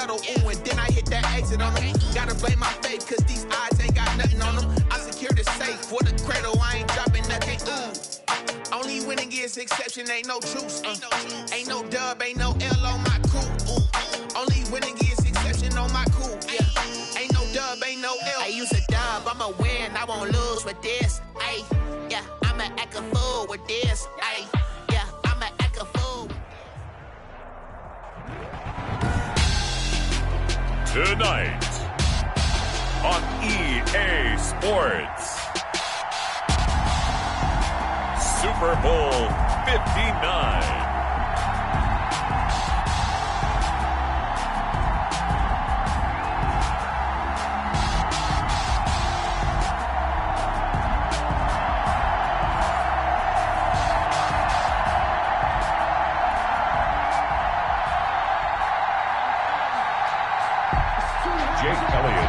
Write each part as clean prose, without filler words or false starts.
subtle, ooh, and then I hit that exit on them. Gotta blame my faith, cause these odds ain't got nothing on them. I secure the safe for the cradle, I ain't dropping nothing, ooh. Only winning is exception, ain't no truce. Ain't no dub, ain't no L on my crew. Only winning is exception on my crew. Yeah. Ain't no dub, ain't no L. I use a dub, I'ma win, I won't lose with this. Ay, yeah, I'ma act a fool with this. Ay, yeah, I'ma act a fool. Tonight on EA Sports, Super Bowl 59.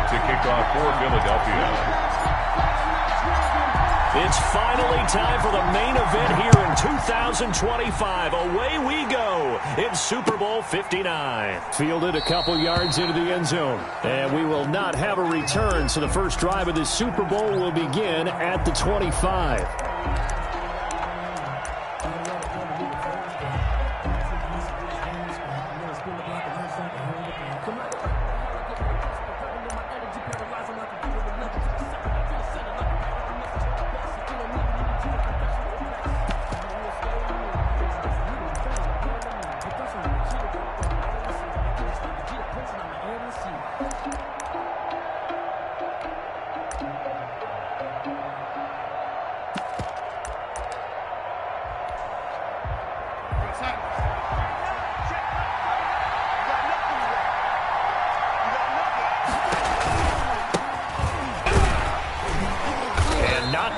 To kick off for Philadelphia. It's finally time for the main event here in 2025. Away we go in Super Bowl 59. Fielded a couple yards into the end zone. And we will not have a return, so the first drive of the Super Bowl will begin at the 25.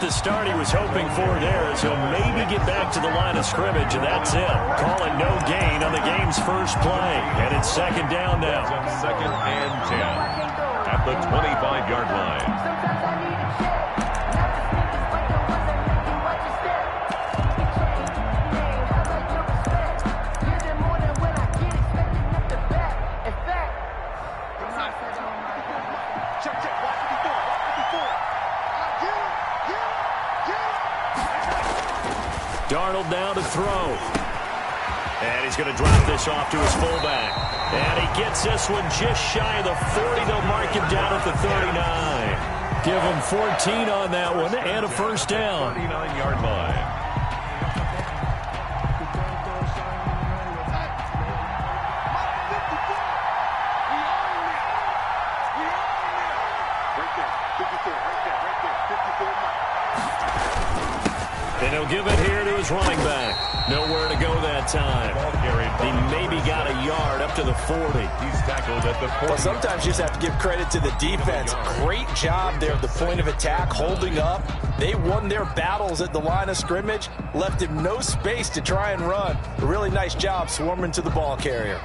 The start he was hoping for there, so maybe get back to the line of scrimmage, and that's it. Calling no gain on the game's first play, and it's second down now. Second and 10 at the 25-yard line. Darnold now to throw. And he's going to drop this off to his fullback. And he gets this one just shy of the 40. They'll mark him down at the 39. Give him 14 on that one and a first down. 39-yard line. And he'll give it here to his running back. Nowhere to go that time. He maybe got a yard up to the 40. He's tackled at the 40. Well, sometimes you just have to give credit to the defense. Great job there at the point of attack, holding up. They won their battles at the line of scrimmage, left him no space to try and run. A really nice job swarming to the ball carrier.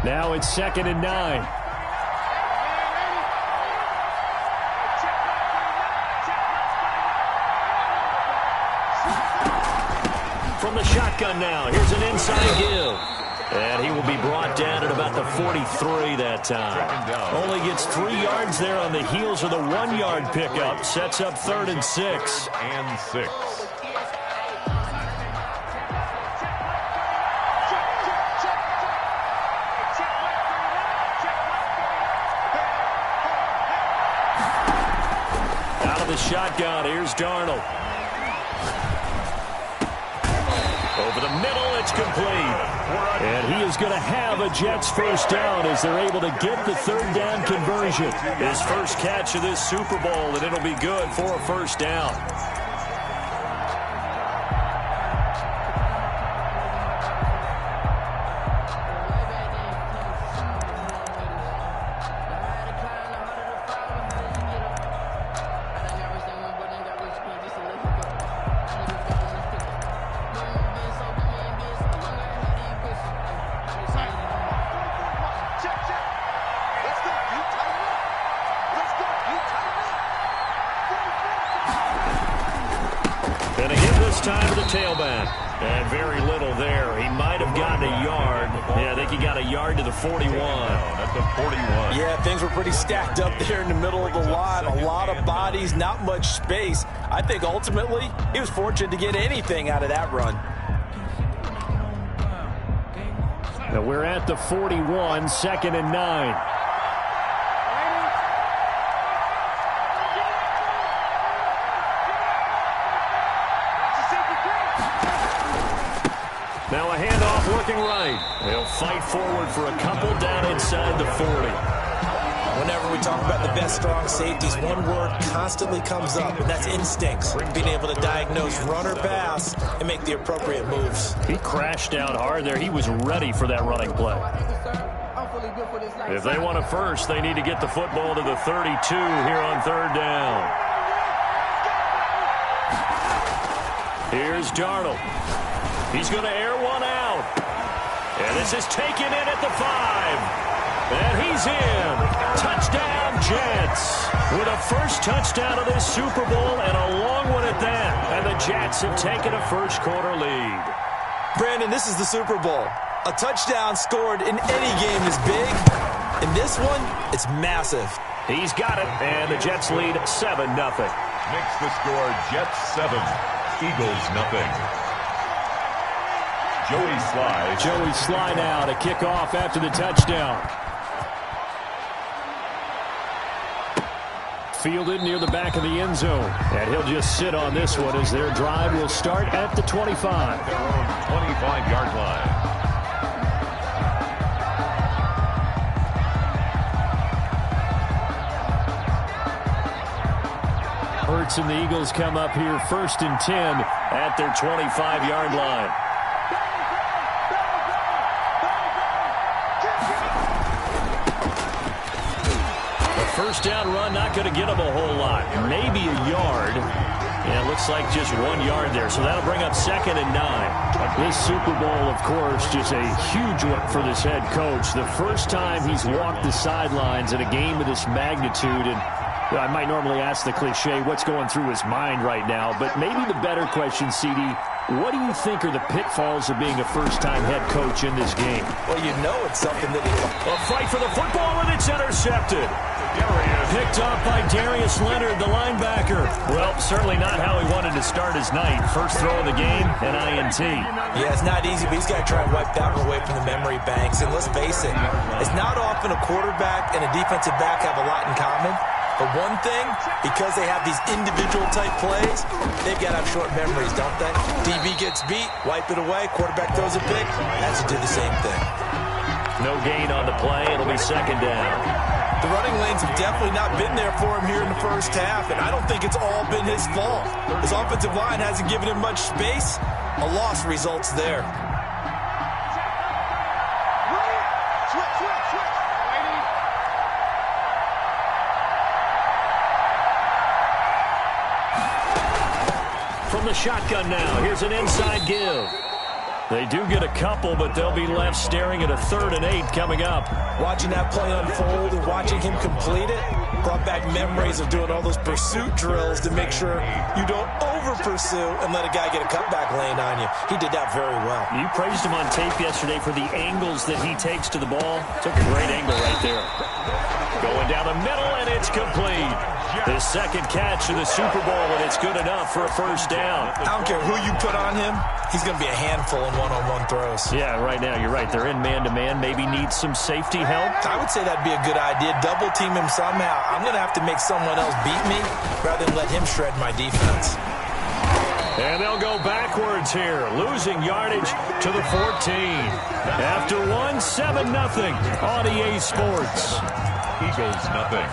Now it's 2nd and 9. From the shotgun now, here's an inside give. And he will be brought down at about the 43 that time. Only gets 3 yards there on the heels of the 1-yard pickup. Sets up 3rd and 6. And 6. The shotgun, here's Darnold. Over the middle, it's complete. And he is going to have a Jets first down as they're able to get the 3rd down conversion. His first catch of this Super Bowl, and it'll be good for a first down. And a hit this time to the tailback. And very little there. He might have gotten a yard. Yeah, I think he got a yard to the 41. That's a 41. Yeah, things were pretty stacked up there in the middle of the line. A lot of bodies, not much space. I think ultimately he was fortunate to get anything out of that run. Now we're at the 41, 2nd and 9. Now a handoff working right. They'll fight forward for a couple down inside the 40. Whenever we talk about the best strong safeties, one word constantly comes up, and that's instincts. Being able to diagnose run or pass and make the appropriate moves. He crashed down hard there. He was ready for that running play. If they want a first, they need to get the football to the 32 here on 3rd down. Here's Darnold. He's going to air one out. And this is taken in at the 5. And he's in. Touchdown, Jets. With a first touchdown of this Super Bowl and a long one at that. And the Jets have taken a first-quarter lead. Brandon, this is the Super Bowl. A touchdown scored in any game is big. In this one, it's massive. He's got it, and the Jets lead 7-0. Makes the score Jets 7, Eagles nothing. Joey Sly now to kick off after the touchdown. Fielded near the back of the end zone. And he'll just sit on this one as their drive will start at the 25. Their own 25-yard line. Hurts and the Eagles come up here 1st and 10 at their 25-yard line. First down run, not going to get him a whole lot. Maybe a yard. Yeah, it looks like just 1 yard there. So that'll bring up 2nd and 9. This Super Bowl, of course, just a huge one for this head coach. The first time he's walked the sidelines in a game of this magnitude. And I might normally ask the cliche, what's going through his mind right now? But maybe the better question, CD, what do you think are the pitfalls of being a first-time head coach in this game? Well, you know it's something that a fight for the football, and it's intercepted. Picked up by Darius Leonard, the linebacker. Well, certainly not how he wanted to start his night. First throw of the game, an INT. Yeah, it's not easy, but he's got to try and wipe that one away from the memory banks. And let's face it, it's not often a quarterback and a defensive back have a lot in common. But one thing, because they have these individual-type plays, they've got to have short memories, don't they? DB gets beat, wipe it away, quarterback throws a pick, has to do the same thing. No gain on the play. It'll be 2nd down. The running lanes have definitely not been there for him here in the first half, and I don't think it's all been his fault. His offensive line hasn't given him much space. A loss results there. From the shotgun now, here's an inside give. They do get a couple, but they'll be left staring at a 3rd and 8 coming up. Watching that play unfold and watching him complete it brought back memories of doing all those pursuit drills to make sure you don't over-pursue and let a guy get a cutback lane on you. He did that very well. You praised him on tape yesterday for the angles that he takes to the ball. Took a great angle right there. Going down the middle, and it's complete. His 2nd catch of the Super Bowl, and it's good enough for a first down. I don't care who you put on him. He's going to be a handful in one-on-one throws. Yeah, right now, you're right. They're in man-to-man. Maybe needs some safety help. I would say that'd be a good idea. Double team him somehow. I'm going to have to make someone else beat me rather than let him shred my defense. And they'll go backwards here, losing yardage to the 14. After 7-0 on EA Sports. Eagles nothing.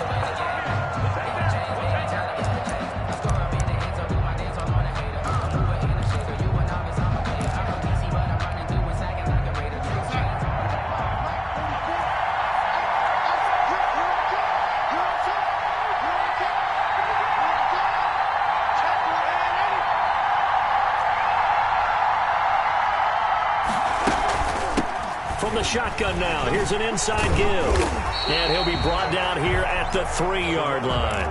From the shotgun now, here's an inside give. And he'll be brought down here at the 3-yard line.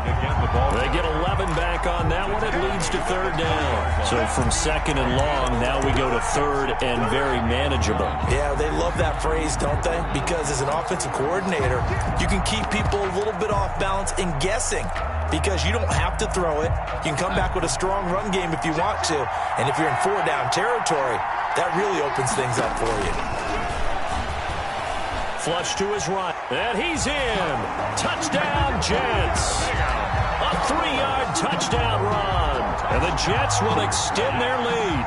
They get 11 back on that one. It leads to to third down. So from second and long, now we go to third and very manageable. Yeah, they love that phrase, don't they? Because as an offensive coordinator, you can keep people a little bit off balance and guessing because you don't have to throw it. You can come back with a strong run game if you want to. And if you're in four-down territory, that really opens things up for you. Flush to his right, and he's in. Touchdown, Jets. A 3-yard touchdown run, and the Jets will extend their lead.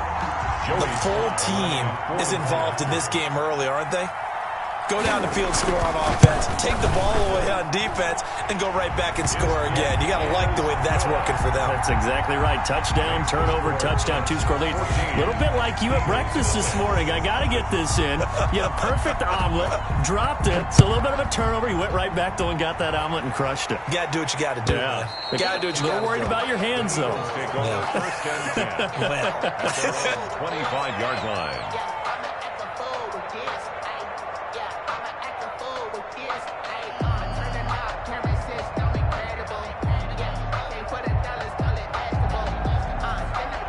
The full team is involved in this game early, aren't they? Go down the field, score on offense, take the ball away on defense, and go right back and score again. You got to like the way that's working for them. That's exactly right. Touchdown, turnover, touchdown, 2-score lead. A little bit like you at breakfast this morning. I got to get this in. You had a perfect omelet, dropped it. It's a little bit of a turnover. You went right back, though, and got that omelet and crushed it. You got to do what you got to do, man. You got to do what you got to do. A little worried about your hands, though. Yeah. First and 10. 25-yard line.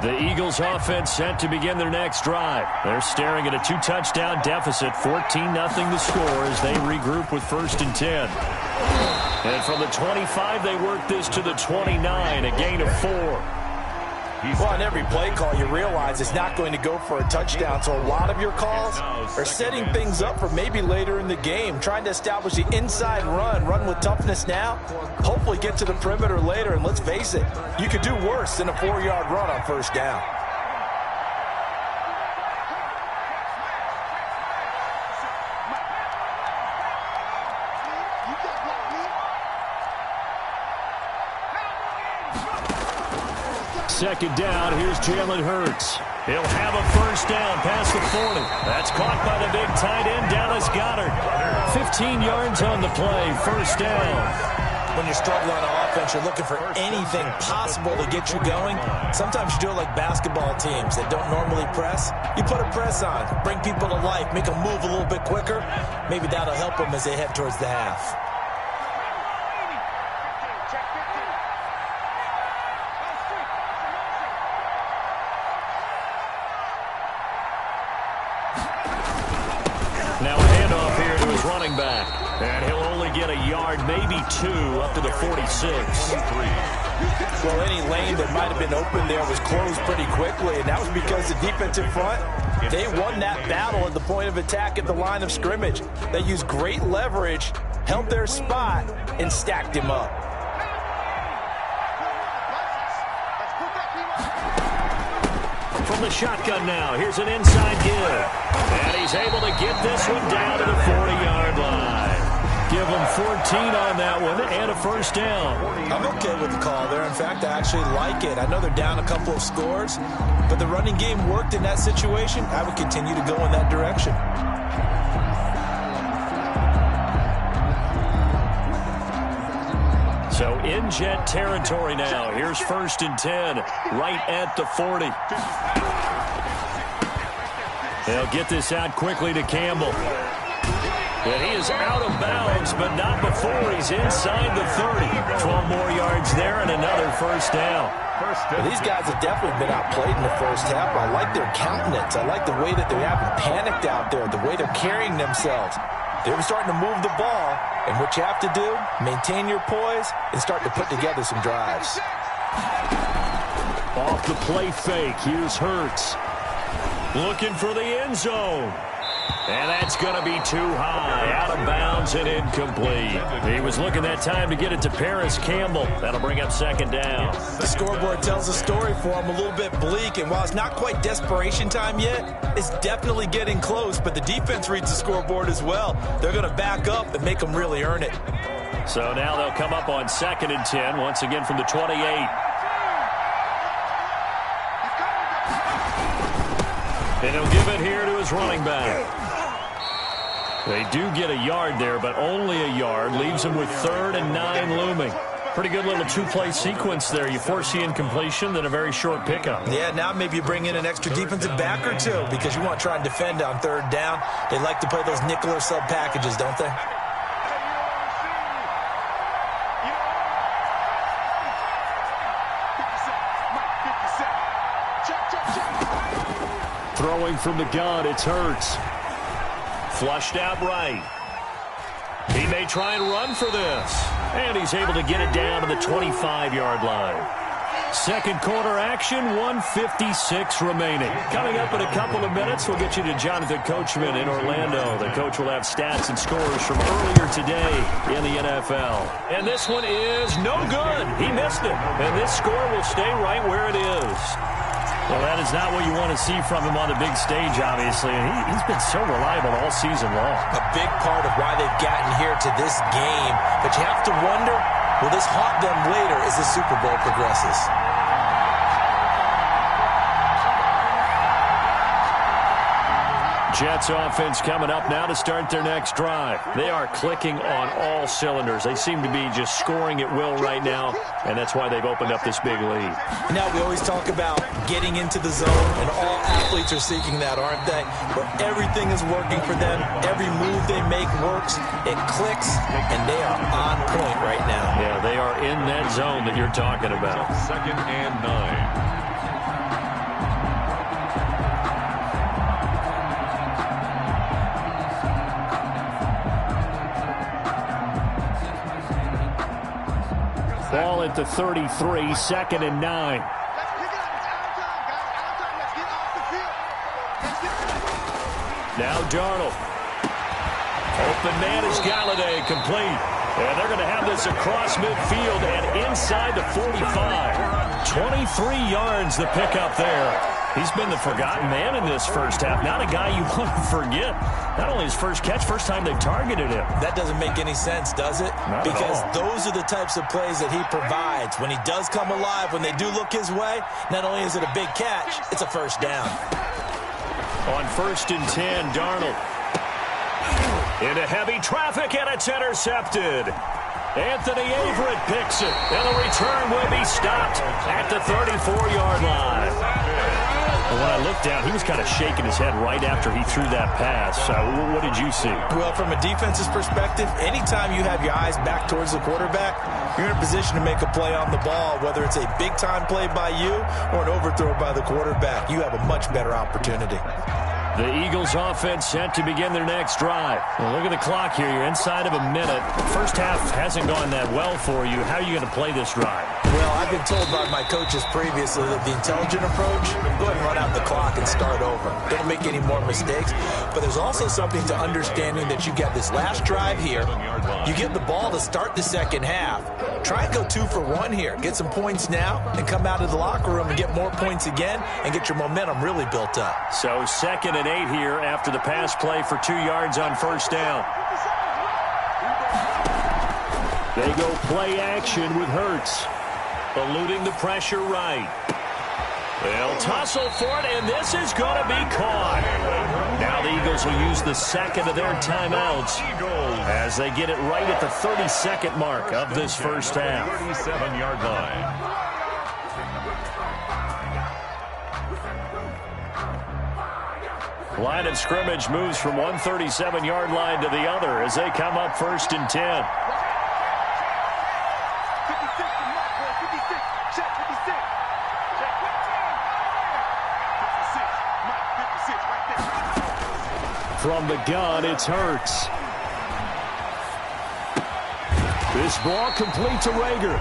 The Eagles offense set to begin their next drive. They're staring at a 2-touchdown deficit, 14-0 the score as they regroup with first and 10. And from the 25, they work this to the 29, a gain of 4. Well, on every play call, you realize it's not going to go for a touchdown, so a lot of your calls are setting things up for maybe later in the game, trying to establish the inside run with toughness now, hopefully get to the perimeter later, and let's face it, you could do worse than a 4-yard run on first down. Second down, here's Jalen Hurts. He'll have a first down past the 40. That's caught by the big tight end, Dallas Goedert. 15 yards on the play, first down. When you're struggling on offense, you're looking for anything possible to get you going. Sometimes you do it like basketball teams that don't normally press. You put a press on, bring people to life, make them move a little bit quicker. Maybe that'll help them as they head towards the half. Now a handoff here to his running back. And he'll only get a yard, maybe 2, up to the 46. Well, any lane that might have been open there was closed pretty quickly, and that was because the defensive front, they won that battle at the point of attack at the line of scrimmage. They used great leverage, held their spot, and stacked him up. From the shotgun now, here's an inside give. And he's able to get this one down to the 40-yard line. Give him 14 on that one and a first down. I'm okay with the call there. In fact, I actually like it. I know they're down a couple of scores, but the running game worked in that situation. I would continue to go in that direction. So in Jet territory now. Here's first and 10, right at the 40. They'll get this out quickly to Campbell. And he is out of bounds, but not before he's inside the 30. 12 more yards there and another first down. Well, these guys have definitely been outplayed in the first half. I like their countenance. I like the way that they haven't panicked out there, the way they're carrying themselves. They're starting to move the ball, and what you have to do, maintain your poise and start to put together some drives. Off the play fake, here's Hurts. Looking for the end zone. And that's going to be too high, out of bounds and incomplete. He was looking that time to get it to Paris Campbell. That'll bring up second down. The scoreboard tells a story for him, a little bit bleak, and while it's not quite desperation time yet, it's definitely getting close, but the defense reads the scoreboard as well. They're going to back up and make them really earn it. So now they'll come up on second and 10, once again from the 28. And he'll give it here to his running back. They do get a yard there, but only a yard. Leaves him with 3rd and 9 looming. Pretty good little two-play sequence there. You force the incompletion, then a very short pickup. Yeah, now maybe you bring in an extra defensive back or two because you want to try and defend on 3rd down. They like to play those nickel or sub packages, don't they? Throwing from the gun, it's Hurts. Flushed out right. He may try and run for this. And he's able to get it down to the 25-yard line. Second quarter action, 1:56 remaining. Coming up in a couple of minutes, we'll get you to Jonathan Coachman in Orlando. The coach will have stats and scores from earlier today in the NFL. And this one is no good. He missed it. And this score will stay right where it is. Well, that is not what you want to see from him on the big stage, obviously. And he's been so reliable all season long. A big part of why they've gotten here to this game. But you have to wonder, will this haunt them later as the Super Bowl progresses? Jets offense coming up now to start their next drive. They are clicking on all cylinders. They seem to be just scoring at will right now, and that's why they've opened up this big lead. Now, we always talk about getting into the zone, and all athletes are seeking that, aren't they? Where everything is working for them. Every move they make works. It clicks, and they are on point right now. Yeah, they are in that zone that you're talking about. 2nd and 9. Ball at the 33, 2nd and 9. Now Darnold. Open man is Galladay, complete. And they're going to have this across midfield and inside the 45. 23 yards the pickup there. He's been the forgotten man in this first half. Not a guy you want to forget. Not only his first catch, first time they've targeted him. That doesn't make any sense, does it? Not because at all. Those are the types of plays that he provides. When he does come alive, when they do look his way, not only is it a big catch, it's a first down. On 1st and 10, Darnold. Into heavy traffic, and it's intercepted. Anthony Averett picks it, and the return will be stopped at the 34-yard line. And when I looked down, he was kind of shaking his head right after he threw that pass. What did you see? Well, from a defense's perspective, anytime you have your eyes back towards the quarterback, you're in a position to make a play on the ball, whether it's a big-time play by you or an overthrow by the quarterback. You have a much better opportunity. The Eagles offense set to begin their next drive. Well, look at the clock here. You're inside of a minute. First half hasn't gone that well for you. How are you going to play this drive? Well, I've been told by my coaches previously that the intelligent approach, go ahead and run out the clock and start over. Don't make any more mistakes. But there's also something to understanding that you get this last drive here. You get the ball to start the second half. Try and go 2 for 1 here. Get some points now and come out of the locker room and get more points again and get your momentum really built up. So 2nd and 8 here after the pass play for 2 yards on first down. They go play action with Hurts. Eluding the pressure right. They'll tussle for it, and this is going to be caught. Now the Eagles will use the second of their timeouts as they get it right at the 32nd mark of this first half. 37-yard line. Line of scrimmage moves from one 37-yard line to the other as they come up 1st and 10. From the gun, it's Hurts. This ball complete to Rager.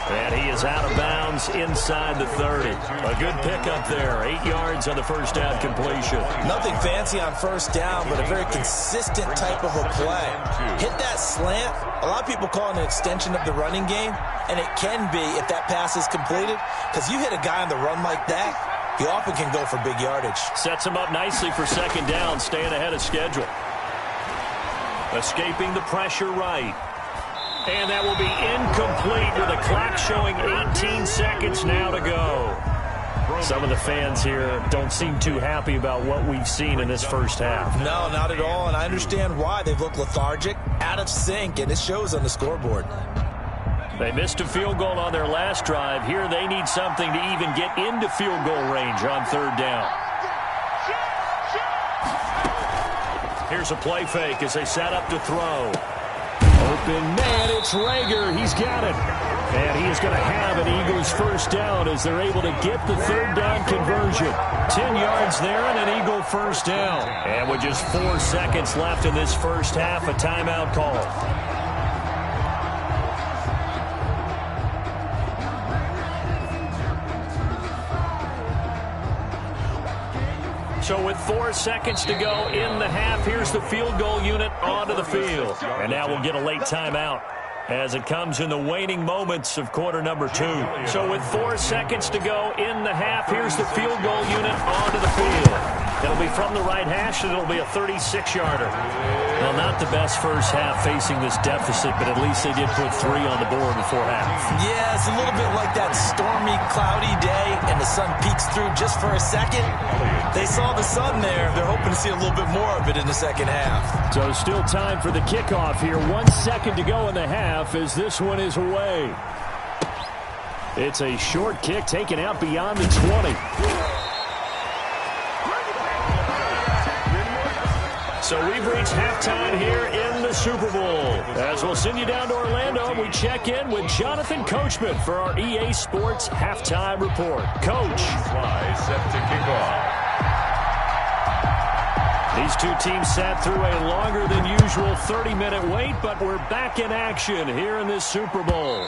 And he is out of bounds inside the 30. A good pickup there. 8 yards on the first down completion. Nothing fancy on first down, but a very consistent type of a play. Hit that slant. A lot of people call it an extension of the running game, and it can be if that pass is completed, because you hit a guy on the run like that, he often can go for big yardage. Sets him up nicely for second down, staying ahead of schedule. Escaping the pressure right. And that will be incomplete with a clock showing 18 seconds now to go. Some of the fans here don't seem too happy about what we've seen in this first half. No, not at all, and I understand why. They've looked lethargic, out of sync, and it shows on the scoreboard. They missed a field goal on their last drive. Here they need something to even get into field goal range on third down. Here's a play fake as they set up to throw. Open man, it's Rager. He's got it. And he is going to have an Eagles first down as they're able to get the third down conversion. 10 yards there and an Eagle first down. And with just 4 seconds left in this first half, a timeout call. So with 4 seconds to go in the half, here's the field goal unit onto the field. And now we'll get a late timeout as it comes in the waning moments of quarter number 2. So with 4 seconds to go in the half, here's the field goal unit onto the field. It'll be from the right hash, and it'll be a 36-yarder. Well, not the best first half facing this deficit, but at least they did put 3 on the board before half. Yeah, it's a little bit like that stormy, cloudy day, and the sun peeks through just for a second. They saw the sun there. They're hoping to see a little bit more of it in the second half. So still time for the kickoff here. 1 second to go in the half as this one is away. It's a short kick taken out beyond the 20. So we've reached halftime here in the Super Bowl. As we'll send you down to Orlando, we check in with Jonathan Coachman for our EA Sports Halftime Report. Coach. Set to kick off. These two teams sat through a longer than usual 30-minute wait, but we're back in action here in this Super Bowl.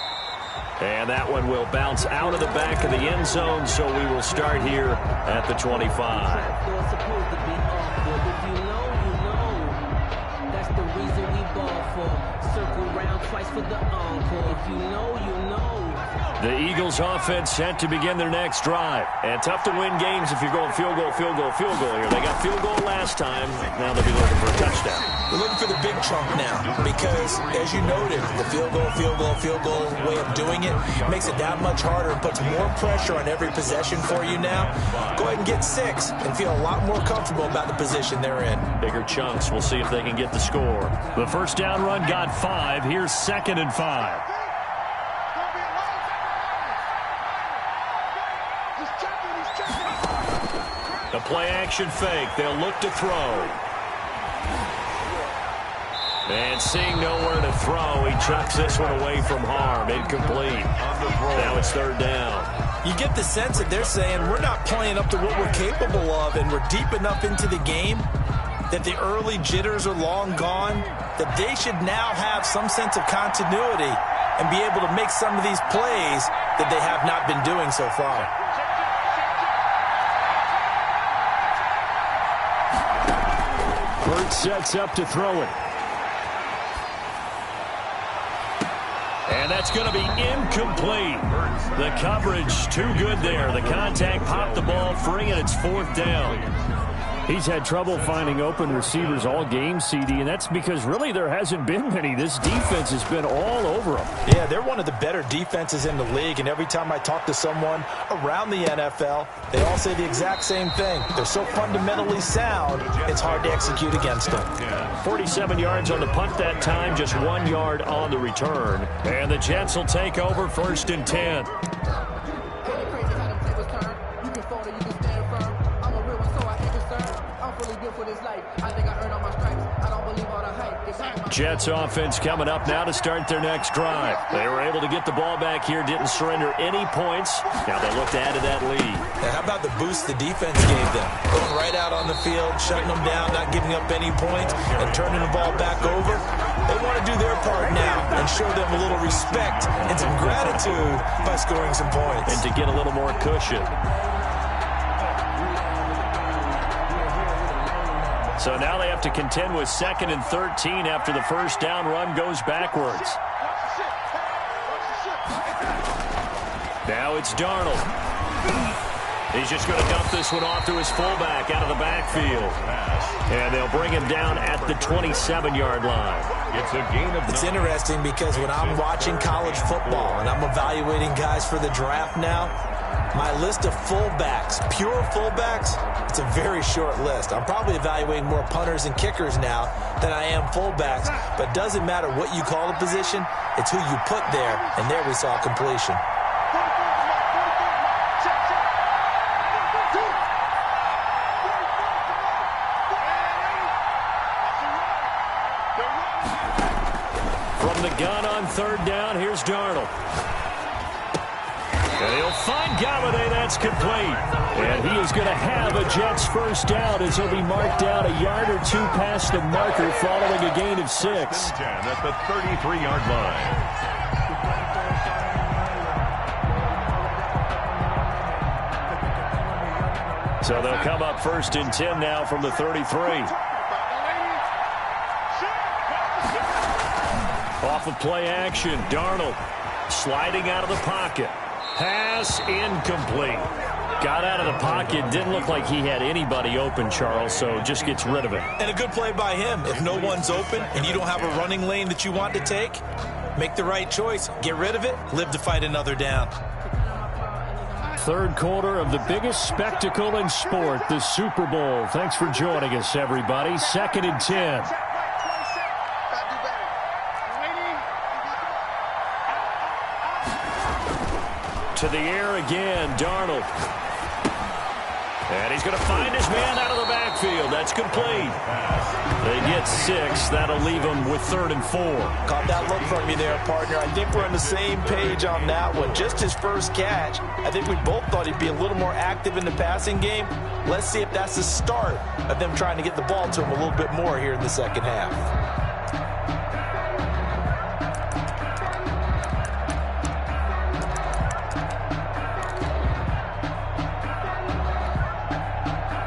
And that one will bounce out of the back of the end zone, so we will start here at the 25. The Eagles offense set to begin their next drive. And tough to win games if you're going field goal here. They got field goal last time. Now they'll be looking for a touchdown. They're looking for the big chunk now because, as you noted, the field goal way of doing it makes it that much harder and puts more pressure on every possession for you now. Go ahead and get 6 and feel a lot more comfortable about the position they're in. Bigger chunks. We'll see if they can get the score. The first down run got 5. Here's 2nd and 5. The play-action fake. They'll look to throw. And seeing nowhere to throw, he chucks this one away from harm. Incomplete. Now it's 3rd down. You get the sense that they're saying we're not playing up to what we're capable of, and we're deep enough into the game that the early jitters are long gone, that they should now have some sense of continuity and be able to make some of these plays that they have not been doing so far. Burt sets up to throw it. And that's going to be incomplete. The coverage too good there. The contact popped the ball free, and it's 4th down. He's had trouble finding open receivers all game, CD, and that's because really there hasn't been many. This defense has been all over them. Yeah, they're one of the better defenses in the league, and every time I talk to someone around the NFL, they all say the exact same thing. They're so fundamentally sound, it's hard to execute against them. 47 yards on the punt that time, just 1 yard on the return. And the Jets will take over 1st and 10. Jets offense coming up now to start their next drive. They were able to get the ball back here, didn't surrender any points. Now they look to add to that lead. Now, how about the boost the defense gave them? Going right out on the field, shutting them down, not giving up any points, and turning the ball back over. They want to do their part now and show them a little respect and some gratitude by scoring some points. And to get a little more cushion. So now they have to contend with 2nd and 13 after the first down run goes backwards. Now it's Darnold. He's just going to dump this one off to his fullback out of the backfield. And they'll bring him down at the 27-yard line. It's interesting because when I'm watching college football and I'm evaluating guys for the draft now, my list of fullbacks, pure fullbacks, it's a very short list. I'm probably evaluating more punters and kickers now than I am fullbacks, but it doesn't matter what you call the position, it's who you put there, and there we saw completion. From the gun on 3rd down, here's Darnold. complete. And he is going to have a Jets first down as he'll be marked down a yard or two past the marker following a gain of 6. 10 at the 33-yard line. So they'll come up first and 10 now from the 33. Off of play action, Darnold sliding out of the pocket. Pass incomplete. Got out of the pocket. Didn't look like he had anybody open, Charles, so just gets rid of it. And a good play by him. If no one's open and you don't have a running lane that you want to take, make the right choice. Get rid of it. Live to fight another down. Third quarter of the biggest spectacle in sport, the Super Bowl. Thanks for joining us, everybody. 2nd and 10. To the air again, Darnold. And he's going to find his man out of the backfield. That's complete. They get 6. That'll leave them with 3rd and 4. Caught that look from you there, partner. I think we're on the same page on that one. Just his first catch. I think we both thought he'd be a little more active in the passing game. Let's see if that's the start of them trying to get the ball to him a little bit more here in the second half.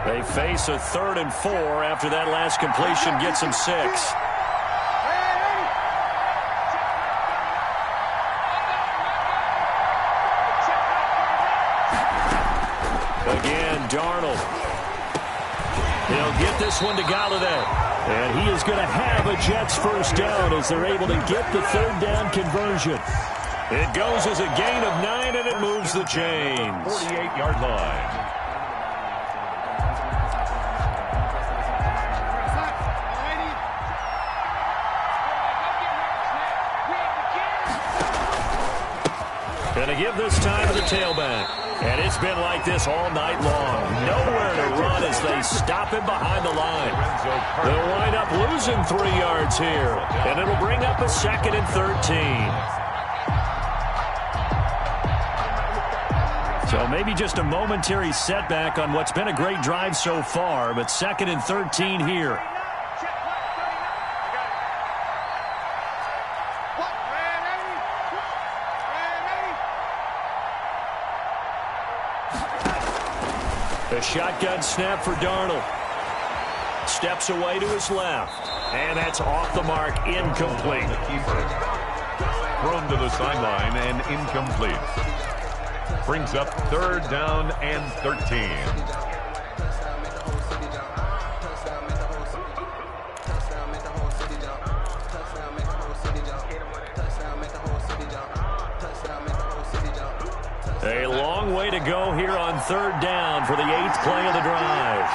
They face a 3rd and 4 after that last completion gets them 6. Again, Darnold. He'll get this one to Galladay. And he is going to have a Jets first down as they're able to get the 3rd down conversion. It goes as a gain of 9, and it moves the chains. 48-yard line. Going to give this time to the tailback. And it's been like this all night long. Nowhere to run as they stop him behind the line. They'll wind up losing 3 yards here. And it'll bring up a 2nd and 13. So maybe just a momentary setback on what's been a great drive so far. But 2nd and 13 here. A shotgun snap for Darnold. Steps away to his left. And that's off the mark, incomplete. The keeper. Thrown to the sideline and incomplete. Brings up 3rd down and 13. A long way to go here on 3rd down for the 8th play of the drive.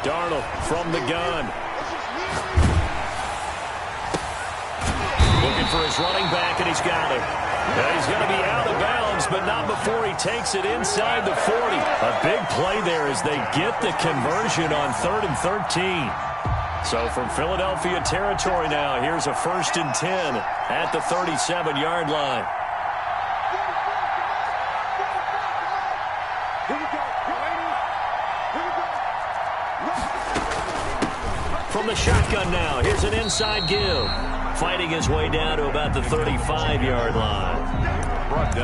Darnold from the gun. Looking for his running back, and he's got it. And he's going to be out of bounds, but not before he takes it inside the 40. A big play there as they get the conversion on 3rd and 13. So from Philadelphia territory now, here's a 1st and 10 at the 37-yard line. From the shotgun now, here's an inside give. Fighting his way down to about the 35-yard line.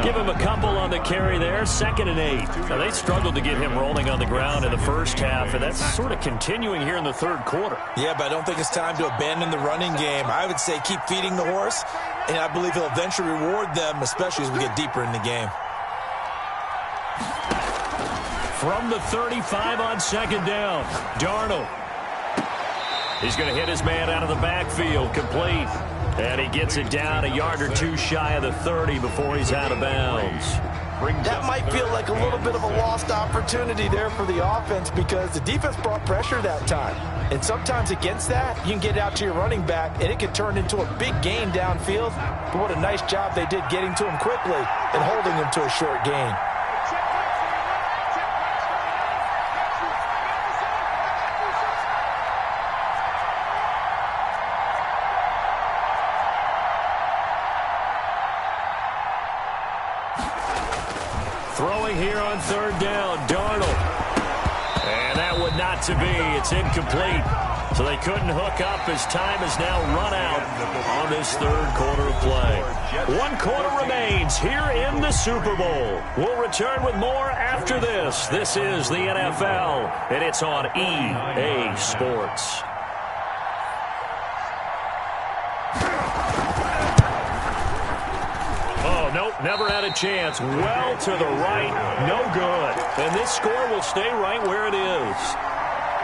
Give him a couple on the carry there, 2nd and 8. Now, they struggled to get him rolling on the ground in the first half, and that's sort of continuing here in the 3rd quarter. Yeah, but I don't think it's time to abandon the running game. I would say keep feeding the horse, and I believe he'll eventually reward them, especially as we get deeper in the game. From the 35 on 2nd down, Darnold. He's going to hit his man out of the backfield, complete. And he gets it down a yard or 2 shy of the 30 before he's out of bounds. That might feel like a little bit of a lost opportunity there for the offense because the defense brought pressure that time. And sometimes against that, you can get out to your running back, and it can turn into a big gain downfield. But what a nice job they did getting to him quickly and holding him to a short gain. Throwing here on third down, Darnold. And that would not to be. It's incomplete. So they couldn't hook up as time has now run out on this third quarter of play. 1 quarter remains here in the Super Bowl. We'll return with more after this. This is the NFL, and it's on EA Sports. Oh, nope, never had a chance. Well to the right, no good. And this score will stay right where it is.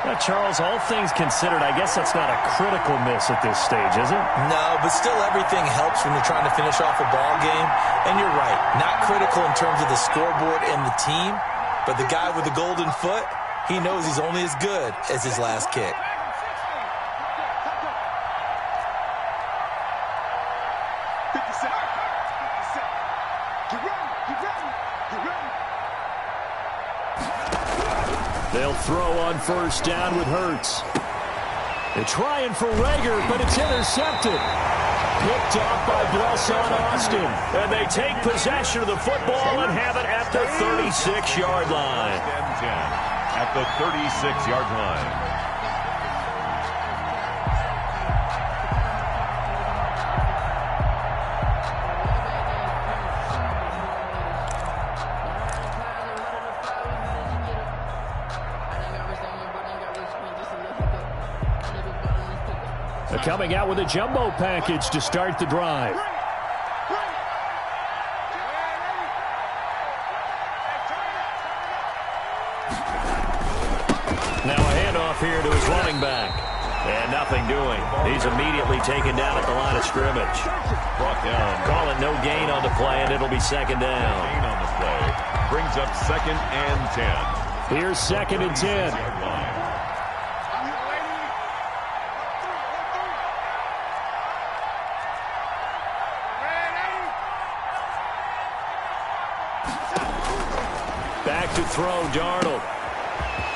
Now, Charles, all things considered, I guess that's not a critical miss at this stage, is it? No, but still everything helps when you're trying to finish off a ball game. And you're right, not critical in terms of the scoreboard and the team, but the guy with the golden foot, he knows he's only as good as his last kick. They'll throw on first down with Hurts. They're trying for Rager, but it's intercepted. Picked off by Blesson Austin. And they take possession of the football and have it at the 36-yard line. At the 36-yard line. Coming out with a jumbo package to start the drive. Now a handoff here to his running back. And nothing doing. He's immediately taken down at the line of scrimmage. Brought down. Call it no gain on the play, and it'll be second down. Gain on the play. Brings up 2nd and 10. Here's 2nd and 10. Back to throw, Darnold.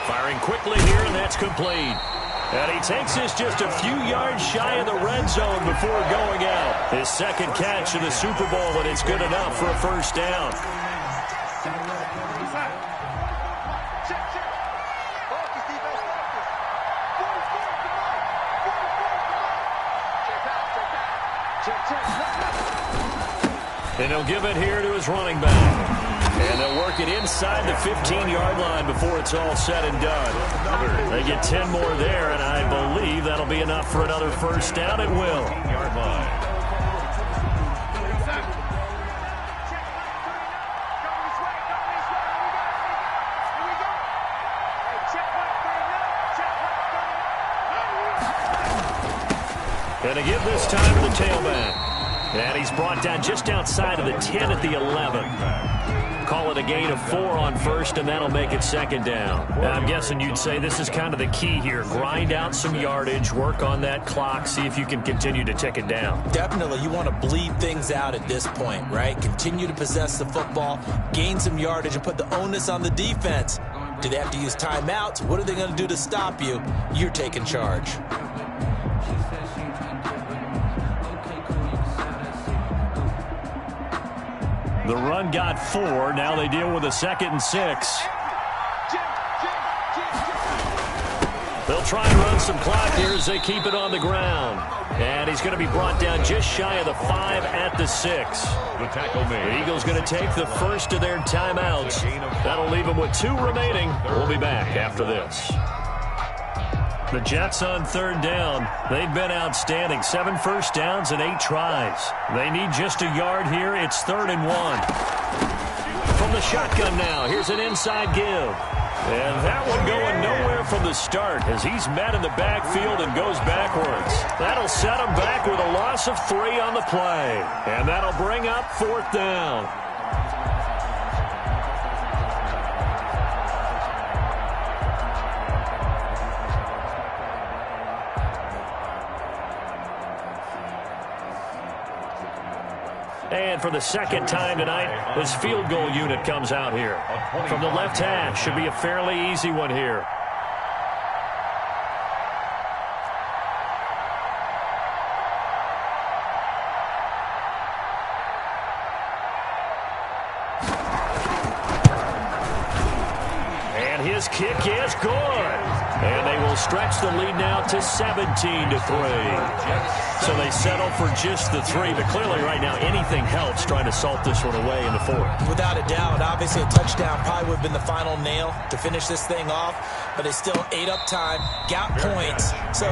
Firing quickly here, and that's complete. And he takes this just a few yards shy of the red zone before going out. His second catch in the Super Bowl, and it's good enough for a first down. And he'll give it here to his running back. And they'll work it inside the 15-yard line before it's all said and done. They get 10 more there, and I believe that'll be enough for another first down. It will. 15-yard line. And to give this time to the tailback. And he's brought down just outside of the 10 at the 11. Call it a gain of 4 on first, and that'll make it second down. Now, I'm guessing you'd say this is kind of the key here. Grind out some yardage, work on that clock, see if you can continue to tick it down. Definitely, you want to bleed things out at this point, right? Continue to possess the football, gain some yardage, and put the onus on the defense. Do they have to use timeouts? What are they going to do to stop you? You're taking charge. The run got 4. Now they deal with a 2nd and 6. They'll try and run some clock here as they keep it on the ground. And he's going to be brought down just shy of the 5 at the 6. The tackle made. The Eagles going to take the first of their timeouts. That'll leave them with 2 remaining. We'll be back after this. The Jets on third down. They've been outstanding. 7 first downs and 8 tries. They need just a yard here. It's 3rd and 1. From the shotgun now, here's an inside give. And that one going nowhere from the start as he's met in the backfield and goes backwards. That'll set him back with a loss of 3 on the play. And that'll bring up 4th down. And for the second time tonight, this field goal unit comes out here. From the left hash, should be a fairly easy one here. And his kick is good. And they will stretch the lead now to 17-3. So they settle for just the 3. But clearly right now anything helps trying to salt this one away in the 4th. Without a doubt, obviously a touchdown probably would have been the final nail to finish this thing off. But it's still ate up time, got points. So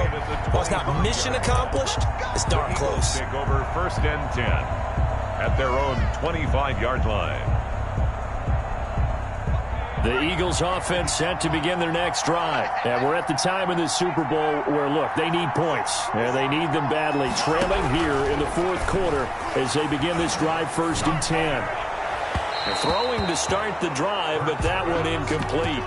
while it's not mission accomplished, it's darn close. Take over 1st and 10 at their own 25-yard line. The Eagles offense set to begin their next drive. And we're at the time in the Super Bowl where, look, they need points. And they need them badly. Trailing here in the 4th quarter as they begin this drive 1st and 10. They're throwing to start the drive, but that one incomplete.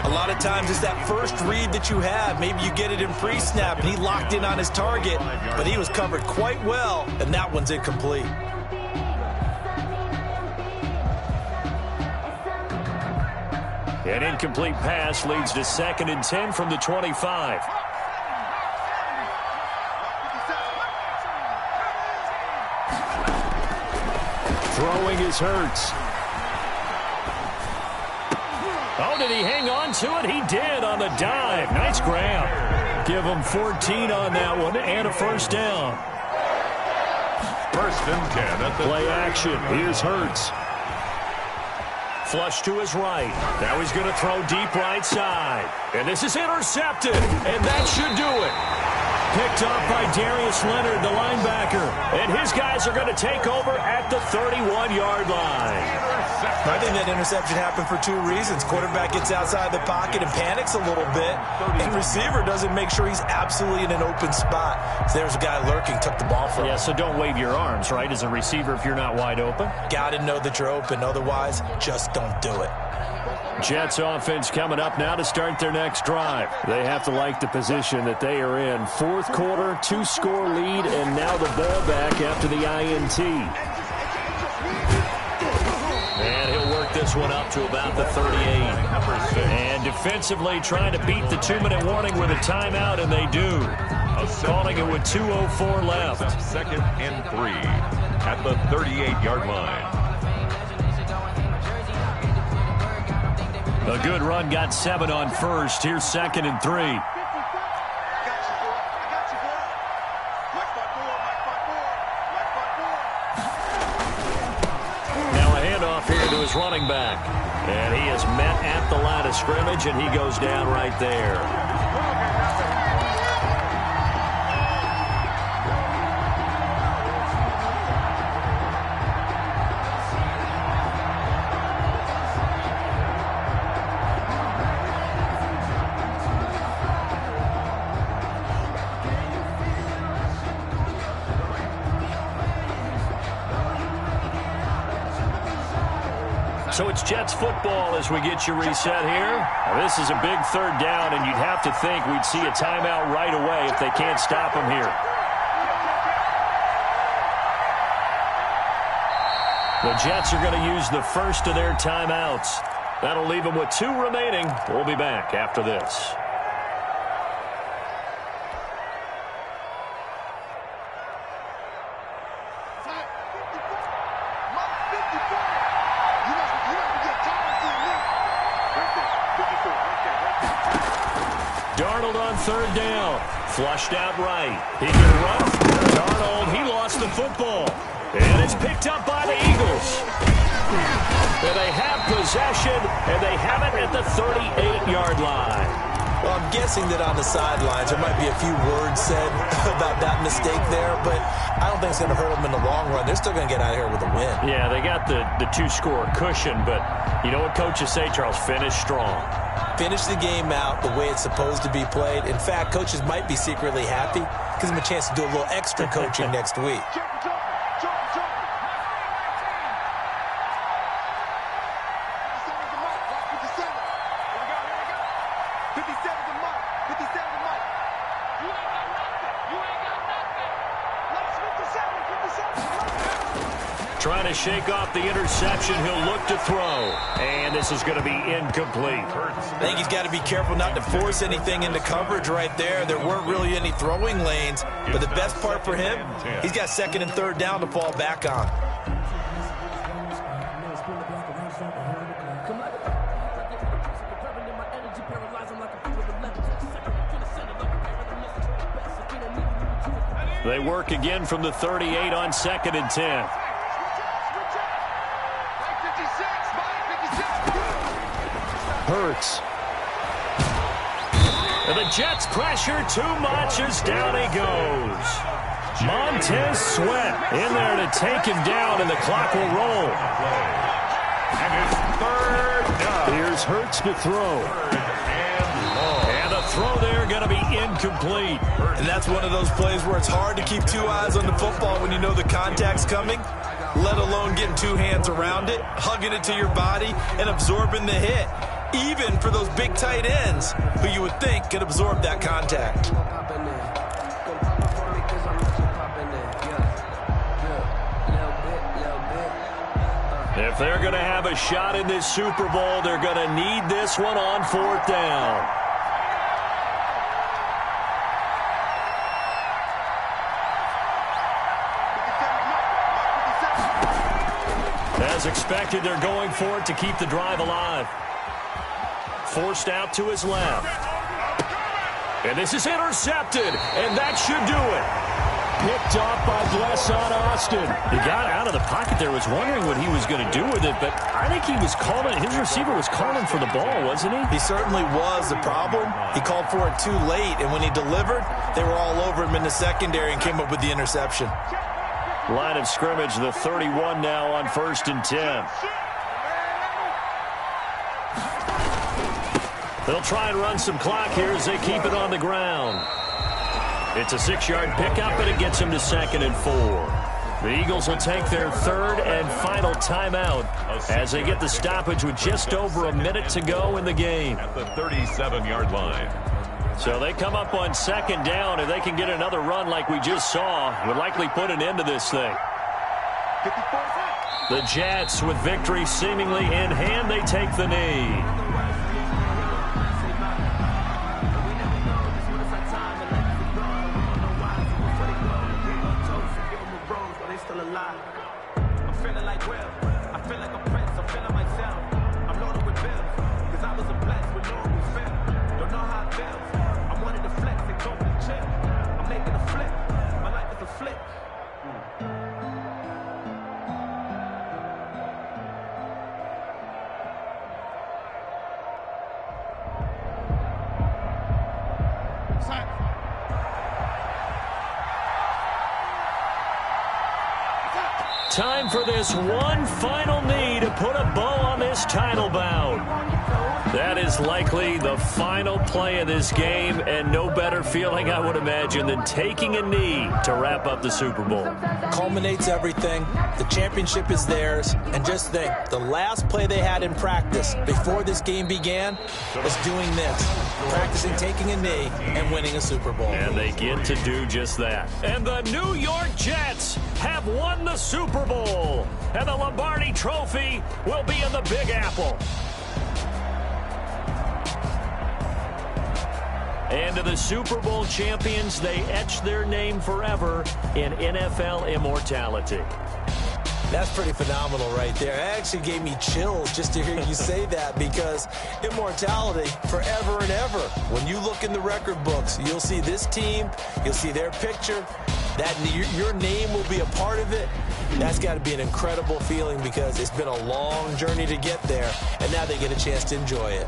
A lot of times it's that first read that you have. Maybe you get it in pre-snap, and he locked in on his target, but he was covered quite well, and that one's incomplete. An incomplete pass leads to 2nd and 10 from the 25. Throwing is Hurts. Oh, did he hang on to it? He did on the dive. Nice grab. Give him 14 on that one and a 1st down. 1st and 10 at the play action. Here's Hurts. Flush to his right. Now he's going to throw deep right side. And this is intercepted. And that should do it. Picked off by Darius Leonard, the linebacker. And his guys are going to take over at the 31-yard line. I think that interception happened for 2 reasons. Quarterback gets outside the pocket and panics a little bit. And receiver doesn't make sure he's absolutely in an open spot. So there's a guy lurking, took the ball from him. Yeah, so don't wave your arms, right, as a receiver if you're not wide open. Got to know that you're open. Otherwise, just don't do it. Jets offense coming up now to start their next drive. They have to like the position that they are in. 4th quarter, 2-score lead, and now the ball back after the INT. And he'll work this one up to about the 38. And defensively trying to beat the 2-minute warning with a timeout, and they do. Calling it with 2:04 left. 2nd and 3 at the 38-yard line. A good run got 7 on 1st. Here's 2nd and 3. Now a handoff here to his running back. And he is met at the line of scrimmage, and he goes down right there. So it's Jets football as we get you reset here. Now, this is a big 3rd down, and you'd have to think we'd see a timeout right away if they can't stop him here. The Jets are going to use the first of their timeouts. That'll leave them with 2 remaining. We'll be back after this. Darnold on 3rd down. Flushed out right. He can run. Darnold, he lost the football. And it's picked up by the Eagles. And they have possession, and they have it at the 38-yard line. Well, I'm guessing that on the sidelines there might be a few words said about that mistake there, but I don't think it's going to hurt them in the long run. They're still going to get out of here with a win. Yeah, they got the 2-score cushion, but you know what coaches say, Charles? Finish strong. Finish the game out the way it's supposed to be played. In fact, coaches might be secretly happy. Gives them a chance to do a little extra coaching next week. Trying to shake off the interception. He'll look to throw. And this is going to be incomplete. I think he's got to be careful not to force anything into coverage right there. There weren't really any throwing lanes. But the best part for him, he's got 2nd and 3rd down to fall back on. They work again from the 38 on 2nd and 10. Hurts. And the Jets pressure too much as down he goes. Montez Sweat in there to take him down, and the clock will roll. And it's 3rd down. Here's Hurts to throw. And the throw there going to be incomplete. And that's one of those plays where it's hard to keep 2 eyes on the football when you know the contact's coming, let alone getting 2 hands around it, hugging it to your body, and absorbing the hit. Even for those big tight ends who you would think could absorb that contact. If they're going to have a shot in this Super Bowl, they're going to need this one on 4th down. As expected, they're going for it to keep the drive alive. Forced out to his left. And this is intercepted, and that should do it. Picked off by Blesson Austin. He got out of the pocket there, was wondering what he was going to do with it, but I think he was calling, his receiver was calling for the ball, wasn't he? He certainly was. The problem, he called for it too late, and when he delivered, they were all over him in the secondary and came up with the interception. Line of scrimmage, the 31 now on 1st and 10. They'll try and run some clock here as they keep it on the ground. It's a 6-yard pickup, and it gets them to 2nd and 4. The Eagles will take their 3rd and final timeout as they get the stoppage with just over a minute to go in the game. At the 37-yard line. So they come up on 2nd down. If they can get another run like we just saw, would likely put an end to this thing. The Jets, with victory seemingly in hand, they take the knee. Time for this one final knee to put a bow on this title bout. That is likely the final play of this game, and no better feeling, I would imagine, than taking a knee to wrap up the Super Bowl. Culminates everything. The championship is theirs. And just think, the last play they had in practice before this game began was doing this, practicing taking a knee and winning a Super Bowl. And they get to do just that. And the New York Jets have won the Super Bowl. And the Lombardi Trophy will be in the Big Apple. And to the Super Bowl champions, they etch their name forever in NFL immortality. That's pretty phenomenal right there. It actually gave me chills just to hear you say that, because immortality forever and ever. When you look in the record books, you'll see this team, you'll see their picture, that your name will be a part of it. That's got to be an incredible feeling, because it's been a long journey to get there, and now they get a chance to enjoy it.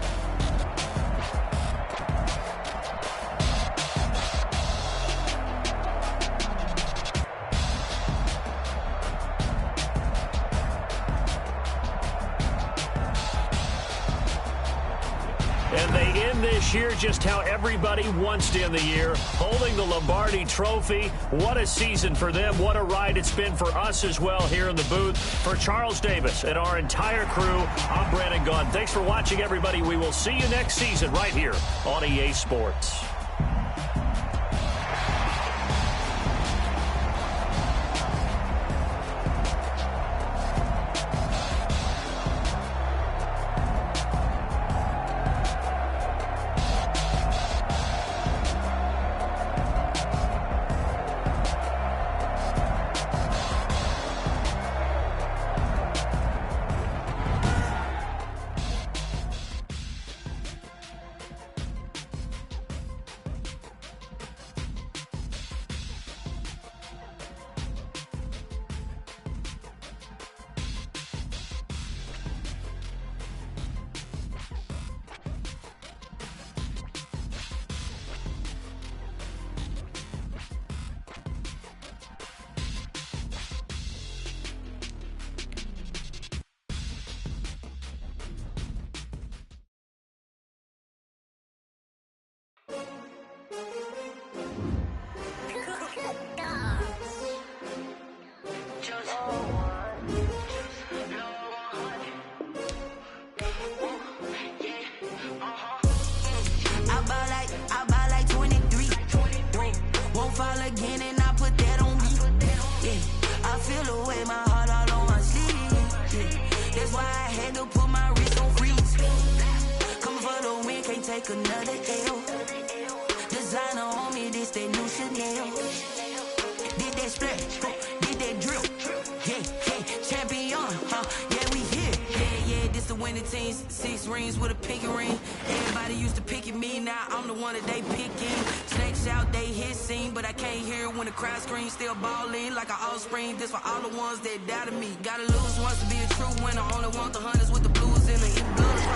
This year, just how everybody wants to end the year, holding the Lombardi Trophy. What a season for them. What a ride it's been for us as well here in the booth. For Charles Davis and our entire crew, I'm Brandon Gunn. Thanks for watching, everybody. We will see you next season right here on EA Sports. I buy like 23. Won't fall again and I put that on me. Yeah, I feel the way, my heart all on my sleeve. Yeah, that's why I had to put my wrist on freeze. Coming for the win, can't take another L. Designer on me, this that new Chanel. Did that splash, did that drill. Yeah, champion, yeah, we here. Yeah, this the winning team. 6 rings with a pinky ring. Everybody used to pick at me, now I'm the one that they picking. Snakes out, they hit scene, but I can't hear it when the crowd screams. Still ballin' like an offspring. This for all the ones that doubted me. Gotta lose once to be a true winner. Only want the hunters with the blues in the blood.